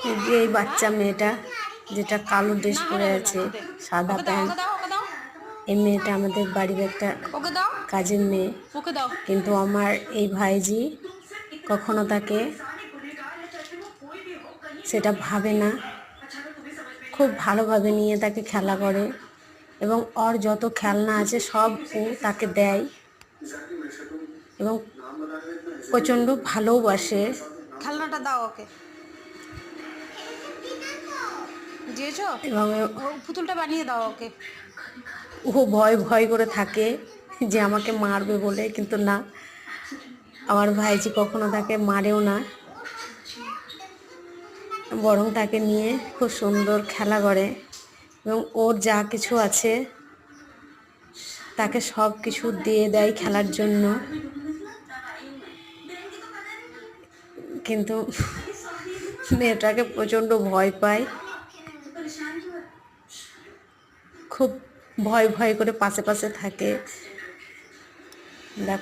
এই যে এই বাচ্চা মেয়েটা যেটা কালো ড্রেস পরে আছে, সাদা প্যান্ট, এই মেয়েটা আমাদের বাড়ির একটা কাজের মেয়ে। কিন্তু আমার এই ভাইজি কখনো তাকে সেটা ভাবে না, খুব ভালোভাবে নিয়ে তাকে খেলা করে এবং ওর যত খেলনা আছে সব ও তাকে দেয় এবং প্রচণ্ড ভালোবাসে। খেলনাটা দাও ওকে, দিয়েছো? এবং পুতুলটা বানিয়ে দাও ওকে। ও ভয় ভয় করে থাকে যে আমাকে মারবে বলে, কিন্তু না, আমার ভাইজি কখনো তাকে মারেও না, বরং তাকে নিয়ে খুব সুন্দর খেলা করে এবং ওর যা কিছু আছে তাকে সব কিছু দিয়ে দেয় খেলার জন্য। কিন্তু মেয়েটাকে প্রচণ্ড ভয় পায়, খুব ভয় ভয় করে পাশে পাশে থাকে।